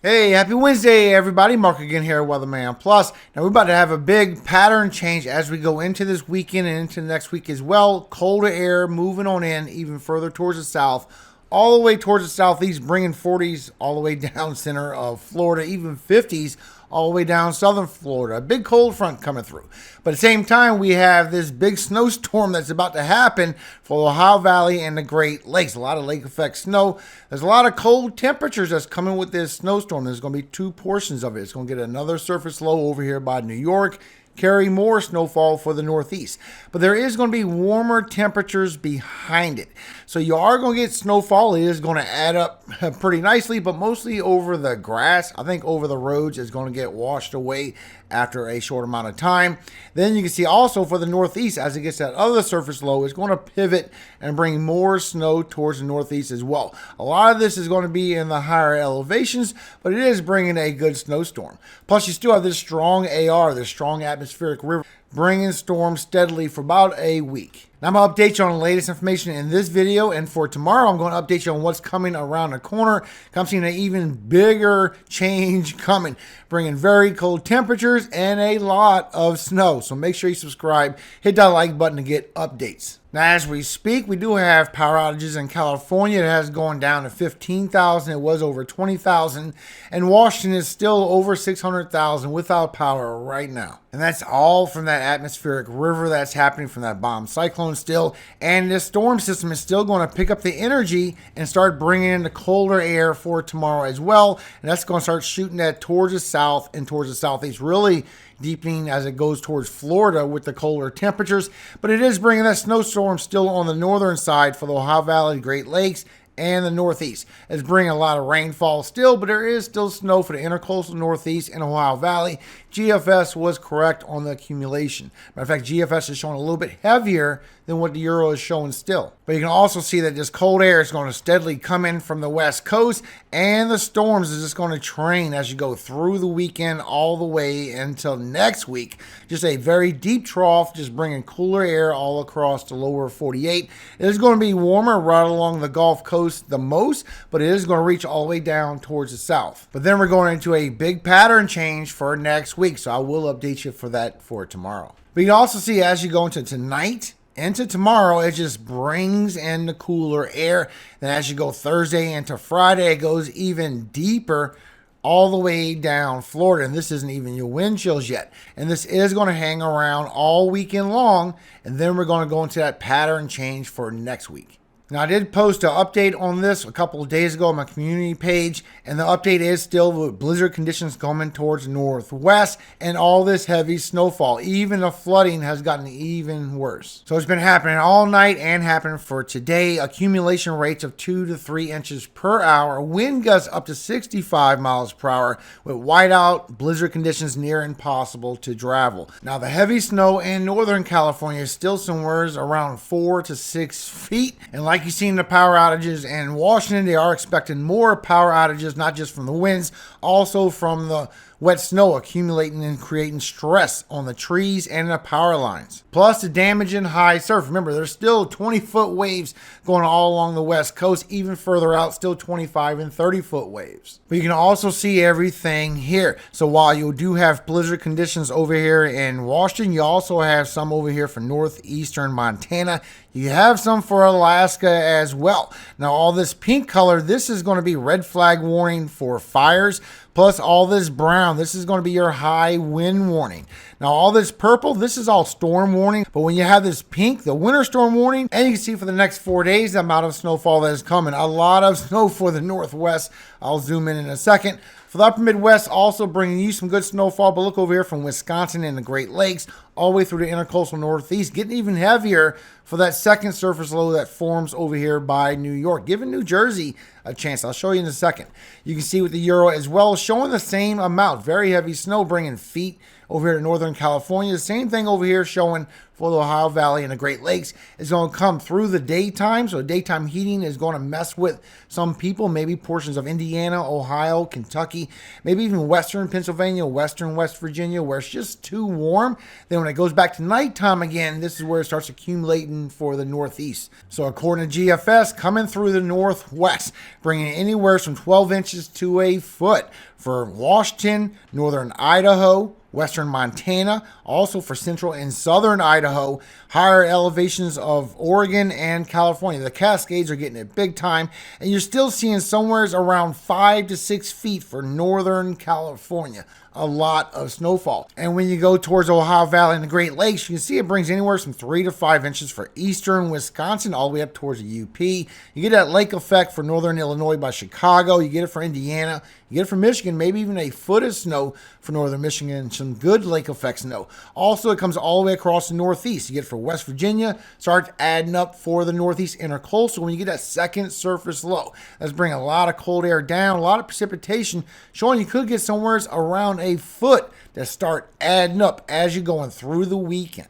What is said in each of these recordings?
Hey, happy Wednesday, everybody. Mark again here at Weatherman Plus. Now, we're about to have a big pattern change as we go into this weekend and into next week as well. Colder air moving on in even further towards the south, all the way towards the southeast, bringing 40s all the way down center of Florida, even 50s all the way down southern Florida. A big cold front coming through. But at the same time, we have this big snowstorm that's about to happen for the Ohio Valley and the Great Lakes. A lot of lake effect snow. There's a lot of cold temperatures that's coming with this snowstorm. There's going to be two portions of it. It's going to get another surface low over here by New York, carry more snowfall for the northeast. But there is going to be warmer temperatures behind it. So you are going to get snowfall. It is going to add up pretty nicely, but mostly over the grass. I think over the roads is going to get washed away after a short amount of time. Then you can see also for the northeast, as it gets that other surface low, it's going to pivot and bring more snow towards the northeast as well. A lot of this is going to be in the higher elevations, but it is bringing a good snowstorm. Plus, you still have this strong AR, this strong atmospheric river, bringing storms steadily for about a week. Now, I'm going to update you on the latest information in this video, and for tomorrow, I'm going to update you on what's coming around the corner. I'm seeing an even bigger change coming, bringing very cold temperatures and a lot of snow. So make sure you subscribe, hit that like button to get updates. Now, as we speak, we do have power outages in California. It has gone down to 15,000. It was over 20,000. And Washington is still over 600,000 without power right now. And that's all from that atmospheric river that's happening from that bomb cyclone still. And this storm system is still going to pick up the energy and start bringing in the colder air for tomorrow as well. And that's going to start shooting that towards the south and towards the southeast, really deepening as it goes towards Florida with the colder temperatures. But it is bringing that snowstorm still on the northern side for the Ohio Valley, Great Lakes, and the northeast. It's bringing a lot of rainfall still, but there is still snow for the intercoastal northeast and Ohio Valley. GFS was correct on the accumulation. Matter of fact, GFS is showing a little bit heavier than what the Euro is showing still. But you can also see that this cold air is going to steadily come in from the west coast, and the storms is just going to train as you go through the weekend all the way until next week. Just a very deep trough, just bringing cooler air all across the lower 48. It is going to be warmer right along the Gulf Coast the most, but it is going to reach all the way down towards the south. But then we're going into a big pattern change for next week, so I will update you for that for tomorrow. But you can also see as you go into tonight, into tomorrow, it just brings in the cooler air. Then as you go Thursday into Friday, it goes even deeper all the way down Florida. And this isn't even your wind chills yet. And this is going to hang around all weekend long. And then we're going to go into that pattern change for next week. Now, I did post an update on this a couple of days ago on my community page, and the update is still with blizzard conditions coming towards northwest and all this heavy snowfall. Even the flooding has gotten even worse. So it's been happening all night and happening for today. Accumulation rates of 2 to 3 inches per hour. Wind gusts up to 65 miles per hour with whiteout blizzard conditions near impossible to travel. Now, the heavy snow in Northern California is still somewhere around 4 to 6 feet. And like you've seen the power outages in Washington, they are expecting more power outages, not just from the winds, also from the wet snow accumulating and creating stress on the trees and the power lines. Plus the damage in high surf. Remember, there's still 20-foot waves going all along the west coast, even further out, still 25 and 30-foot waves. But you can also see everything here. So while you do have blizzard conditions over here in Washington, you also have some over here for northeastern Montana. You have some for Alaska as well. Now, all this pink color, this is going to be red flag warning for fires. Plus all this brown, this is going to be your high wind warning. Now all this purple, this is all storm warning. But when you have this pink, the winter storm warning, and you can see for the next 4 days the amount of snowfall that is coming. A lot of snow for the northwest. I'll zoom in a second. For the upper Midwest, also bringing you some good snowfall. But look over here from Wisconsin and the Great Lakes all the way through the intercoastal northeast, getting even heavier for that second surface low that forms over here by New York, giving New Jersey a chance. I'll show you in a second. You can see with the Euro as well, showing the same amount. Very heavy snow, bringing feet over here to Northern California. The same thing over here showing for the Ohio Valley and the Great Lakes is going to come through the daytime. So daytime heating is going to mess with some people, maybe portions of Indiana, Ohio, Kentucky, maybe even western Pennsylvania, western West Virginia, where it's just too warm. Then when it goes back to nighttime again, this is where it starts accumulating for the northeast. So according to GFS, coming through the northwest, bringing anywhere from 12 inches to a foot for Washington, northern Idaho, western Montana, also for central and southern Idaho, higher elevations of Oregon and California. The Cascades are getting it big time, and you're still seeing somewhere around 5 to 6 feet for northern California. A lot of snowfall. And when you go towards Ohio Valley and the Great Lakes, you can see it brings anywhere from 3 to 5 inches for eastern Wisconsin all the way up towards the UP. You get that lake effect for northern Illinois by Chicago. You get it for Indiana. You get it for Michigan, maybe even a foot of snow for northern Michigan, some good lake effect snow. Also, it comes all the way across the northeast. You get it for West Virginia, starts adding up for the northeast intercoastal when you get that second surface low. That's bringing a lot of cold air down, a lot of precipitation, showing you could get somewhere around a foot that start adding up as you're going through the weekend.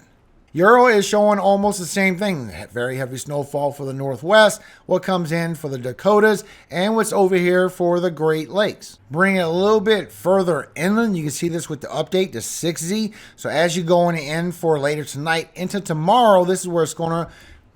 Euro is showing almost the same thing. Very heavy snowfall for the Northwest, what comes in for the Dakotas, and what's over here for the Great Lakes. Bring it a little bit further inland. You can see this with the update to 6Z. So as you go in for later tonight into tomorrow, this is where it's going to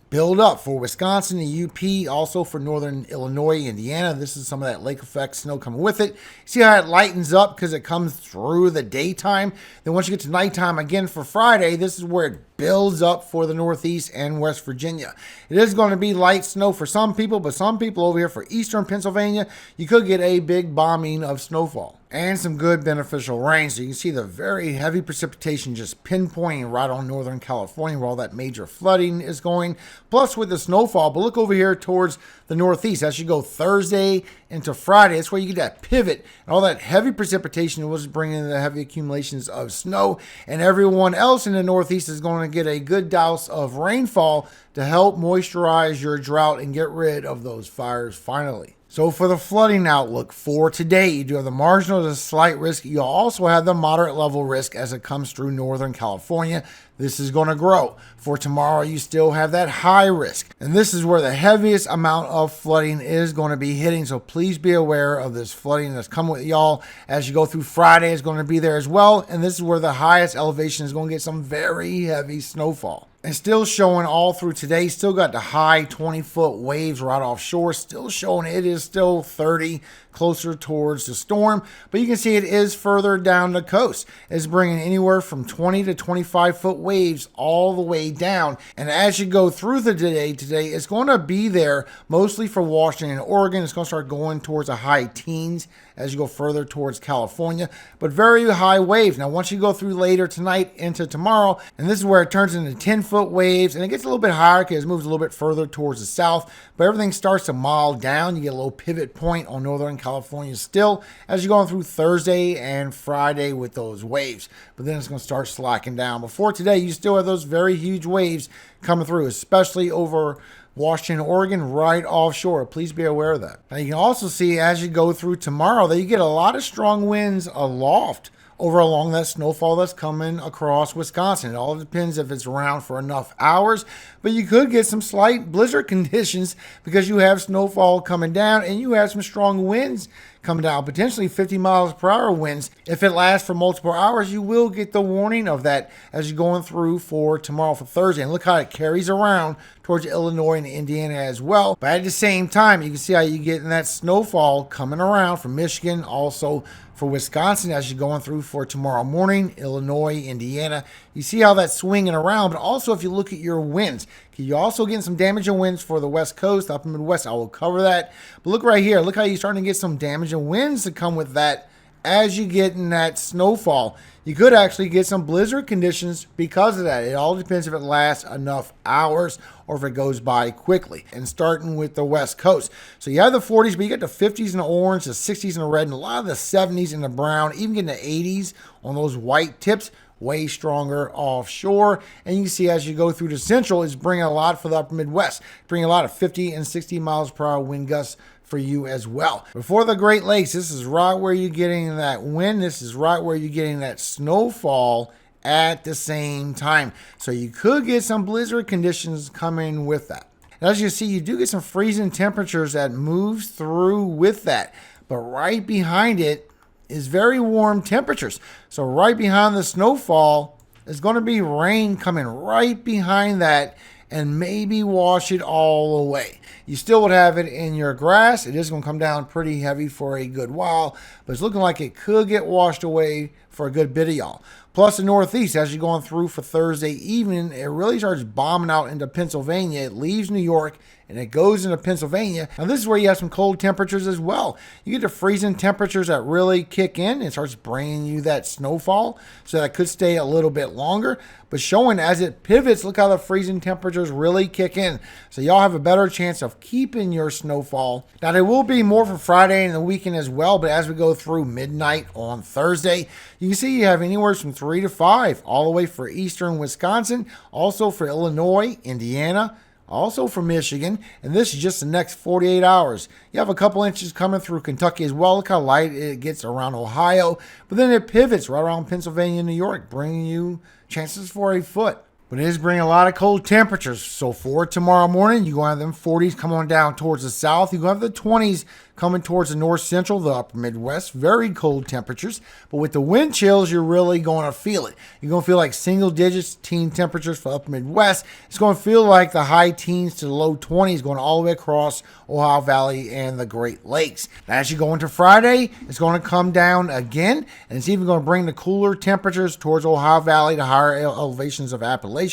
build up for Wisconsin, the UP, also for northern Illinois, Indiana. This is some of that lake effect snow coming with it. See how it lightens up because it comes through the daytime. Then once you get to nighttime again for Friday, this is where it builds up for the Northeast and West Virginia. It is going to be light snow for some people, but some people over here for eastern Pennsylvania, you could get a big bombing of snowfall and some good beneficial rain. So you can see the very heavy precipitation just pinpointing right on northern California where all that major flooding is going. Plus with the snowfall, but look over here towards the northeast. As you go Thursday into Friday, that's where you get that pivot and all that heavy precipitation was bringing the heavy accumulations of snow. And everyone else in the northeast is going to get a good douse of rainfall to help moisturize your drought and get rid of those fires finally. So for the flooding outlook for today, you do have the marginal to slight risk. You also have the moderate level risk as it comes through northern California. This is going to grow. For tomorrow, you still have that high risk. And this is where the heaviest amount of flooding is going to be hitting. So please be aware of this flooding that's coming with y'all. As you go through Friday, it's going to be there as well. And this is where the highest elevation is going to get some very heavy snowfall. And still showing all through today, still got the high 20-foot waves right offshore. Still showing it is still 30 closer towards the storm. But you can see it is further down the coast. It's bringing anywhere from 20 to 25-foot waves all the way down. And as you go through the day today, it's going to be there mostly for Washington and Oregon. It's going to start going towards the high teens as you go further towards California. But very high waves. Now, once you go through later tonight into tomorrow, and this is where it turns into 10-foot waves, and it gets a little bit higher because it moves a little bit further towards the south. But everything starts to mild down. You get a little pivot point on northern California still as you're going through Thursday and Friday with those waves. But then it's going to start slacking down. Before today, you still have those very huge waves coming through, especially over Washington, Oregon, right offshore. Please be aware of that. Now you can also see as you go through tomorrow that you get a lot of strong winds aloft over along that snowfall that's coming across Wisconsin. It all depends if it's around for enough hours, but you could get some slight blizzard conditions because you have snowfall coming down and you have some strong winds coming down, potentially 50 miles per hour winds. If it lasts for multiple hours, you will get the warning of that as you're going through for tomorrow for Thursday. And look how it carries around towards Illinois and Indiana as well. But at the same time, you can see how you get in that snowfall coming around from Michigan, also for Wisconsin as you're going through for tomorrow morning, Illinois, Indiana. You see how that's swinging around, but also if you look at your winds, you're also getting some damaging winds for the West Coast, up in the Midwest. I will cover that. But look right here. Look how you're starting to get some damaging winds to come with that as you get in that snowfall. You could actually get some blizzard conditions because of that. It all depends if it lasts enough hours or if it goes by quickly. And starting with the West Coast. So you have the 40s, but you get the 50s in the orange, the 60s in the red, and a lot of the 70s in the brown, even getting the 80s on those white tips. Way stronger offshore. And you can see as you go through the central, it's bringing a lot for the upper Midwest. Bringing a lot of 50 and 60 miles per hour wind gusts for you as well. Before the Great Lakes, this is right where you're getting that wind. This is right where you're getting that snowfall at the same time. So you could get some blizzard conditions coming with that. And as you see, you do get some freezing temperatures that moves through with that. But right behind it is very warm temperatures. So right behind the snowfall is going to be rain coming right behind that. and maybe wash it all away. You still would have it in your grass. It is going to come down pretty heavy for a good while, but it's looking like it could get washed away for a good bit of y'all. Plus the Northeast, as you're going through for Thursday evening, it really starts bombing out into Pennsylvania. It leaves New York and it goes into Pennsylvania. Now this is where you have some cold temperatures as well. You get the freezing temperatures that really kick in. It starts bringing you that snowfall, so that could stay a little bit longer. But showing as it pivots, look how the freezing temperatures really kick in. So y'all have a better chance of keeping your snowfall. Now there will be more for Friday and the weekend as well, but as we go through midnight on Thursday, you can see you have anywhere from 3 to 5 all the way for eastern Wisconsin, also for Illinois, Indiana, also for Michigan, and this is just the next 48 hours. You have a couple inches coming through Kentucky as well. Look how light it gets around Ohio, but then it pivots right around Pennsylvania and New York, bringing you chances for a foot. But it is bringing a lot of cold temperatures. So for tomorrow morning, you're going to have them 40s come on down towards the south. You're going to have the 20s coming towards the north central, the upper Midwest. Very cold temperatures. But with the wind chills, you're really going to feel it. You're going to feel like single digits teen temperatures for upper Midwest. It's going to feel like the high teens to the low 20s going all the way across Ohio Valley and the Great Lakes. Now, as you go into Friday, it's going to come down again. And it's even going to bring the cooler temperatures towards Ohio Valley, the higher elevations of Appalachia.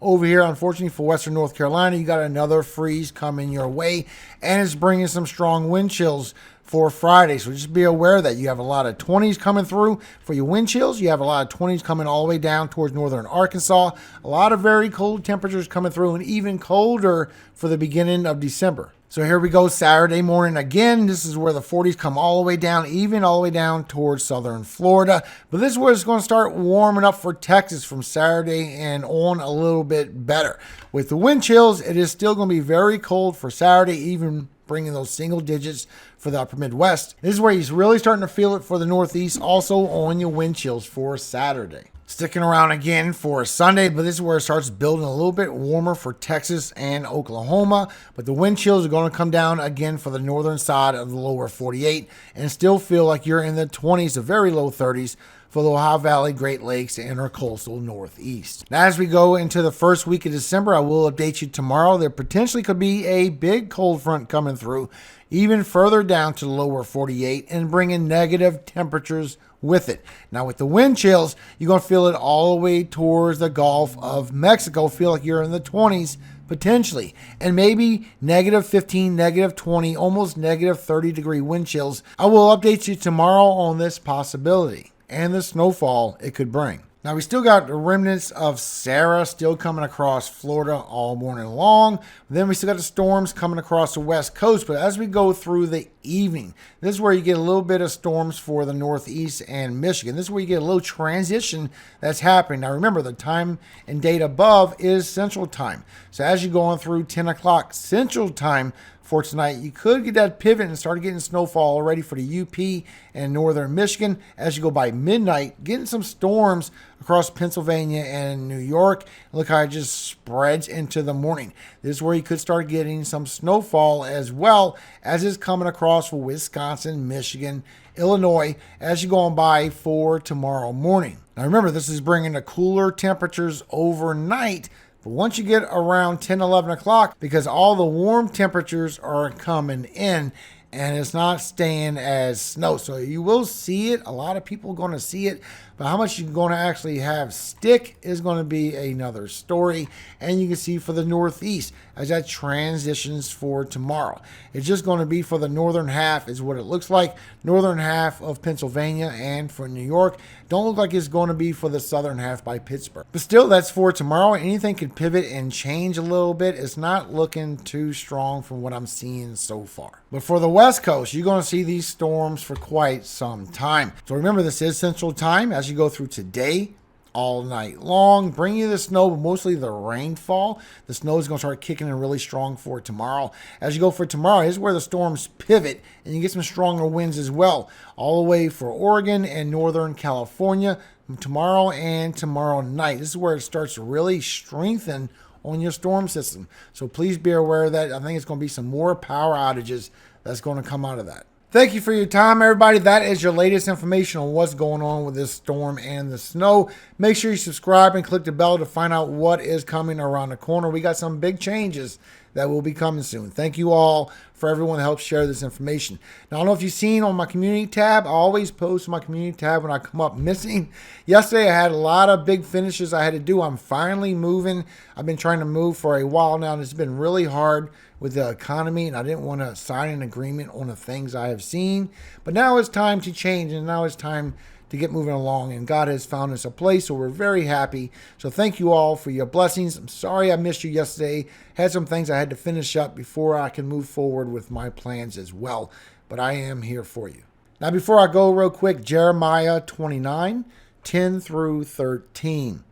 Over here, unfortunately for Western North Carolina, you got another freeze coming your way, and it's bringing some strong wind chills for Friday. So just be aware that you have a lot of 20s coming through for your wind chills. You have a lot of 20s coming all the way down towards northern Arkansas. A lot of very cold temperatures coming through, and even colder for the beginning of December. So here we go, Saturday morning again. This is where the 40s come all the way down, even all the way down towards southern Florida. But this is where it's going to start warming up for Texas from Saturday and on a little bit better. With the wind chills, it is still going to be very cold for Saturday, even bringing those single digits for the upper Midwest. This is where he's really starting to feel it for the Northeast, also on your wind chills for Saturday. Sticking around again for Sunday, but this is where it starts building a little bit warmer for Texas and Oklahoma. But the wind chills are going to come down again for the northern side of the lower 48 and still feel like you're in the 20s to very low 30s for the Ohio Valley, Great Lakes, and our coastal Northeast. Now, as we go into the first week of December, I will update you tomorrow. There potentially could be a big cold front coming through, even further down to the lower 48 and bringing negative temperatures with it. Now, with the wind chills, you're going to feel it all the way towards the Gulf of Mexico. Feel like you're in the 20s potentially, and maybe negative 15, negative 20, almost negative 30 degree wind chills. I will update you tomorrow on this possibility and the snowfall it could bring. Now, we still got the remnants of Sarah still coming across Florida all morning long. Then we still got the storms coming across the west coast. But as we go through the evening, this is where you get a little bit of storms for the Northeast and Michigan. This is where you get a little transition that's happening. Now, remember, the time and date above is Central Time. So as you're going through 10 o'clock Central Time for tonight, you could get that pivot and start getting snowfall already for the UP and northern Michigan. As you go by midnight, getting some storms across Pennsylvania and New York. Look how it just spreads into the morning. This is where you could start getting some snowfall as well as it's coming across for Wisconsin, Michigan, Illinois as you go on by for tomorrow morning. Now remember, this is bringing the cooler temperatures overnight. But once you get around 10, 11 o'clock, because all the warm temperatures are coming in and it's not staying as snow. So you will see it. A lot of people are going to see it. But how much you're going to actually have stick is going to be another story. And you can see for the Northeast as that transitions for tomorrow. It's just going to be for the northern half is what it looks like. Northern half of Pennsylvania and for New York. Don't look like it's going to be for the southern half by Pittsburgh. But still, that's for tomorrow. Anything could pivot and change a little bit. It's not looking too strong from what I'm seeing so far. But for the West Coast, you're going to see these storms for quite some time. So remember, this is Central Time as you go through today all night long, bring you the snow, but mostly the rainfall. The snow is going to start kicking in really strong for tomorrow. As you go for tomorrow, here's where the storms pivot, and you get some stronger winds as well, all the way for Oregon and Northern California tomorrow and tomorrow night. This is where it starts to really strengthen on your storm system. So please be aware of that. I think it's going to be some more power outages that's going to come out of that. Thank you for your time, everybody. That is your latest information on what's going on with this storm and the snow. Make sure you subscribe and click the bell to find out what is coming around the corner. We got some big changes that will be coming soon. Thank you all for everyone that helps share this information. Now, I don't know if you've seen on my community tab, I always post my community tab when I come up missing. Yesterday, I had a lot of big finishes I had to do. I'm finally moving. I've been trying to move for a while now, and it's been really hard with the economy, and I didn't want to sign an agreement on the things I have seen. But now it's time to change, and now it's time to get moving along, and God has found us a place, so we're very happy. So thank you all for your blessings. I'm sorry I missed you yesterday. Had some things I had to finish up before I can move forward with my plans as well, but I am here for you. Now, before I go real quick, Jeremiah 29, 10 through 13.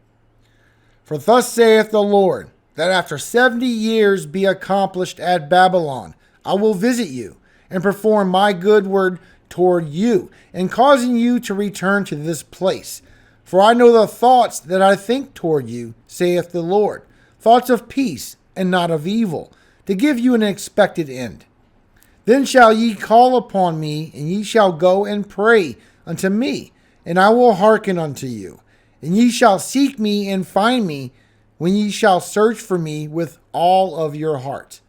For thus saith the Lord, that after 70 years be accomplished at Babylon, I will visit you and perform my good word toward you, and causing you to return to this place. For I know the thoughts that I think toward you, saith the Lord, thoughts of peace and not of evil, to give you an expected end. Then shall ye call upon me, and ye shall go and pray unto me, and I will hearken unto you. And ye shall seek me and find me, when ye shall search for me with all of your heart.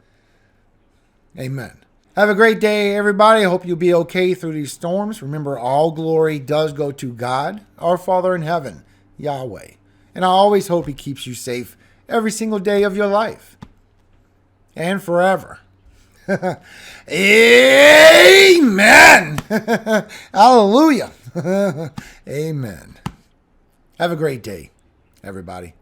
Amen. Have a great day, everybody. I hope you'll be okay through these storms. Remember, all glory does go to God, our Father in heaven, Yahweh. And I always hope He keeps you safe every single day of your life. And forever. Amen. Hallelujah. Amen. Have a great day, everybody.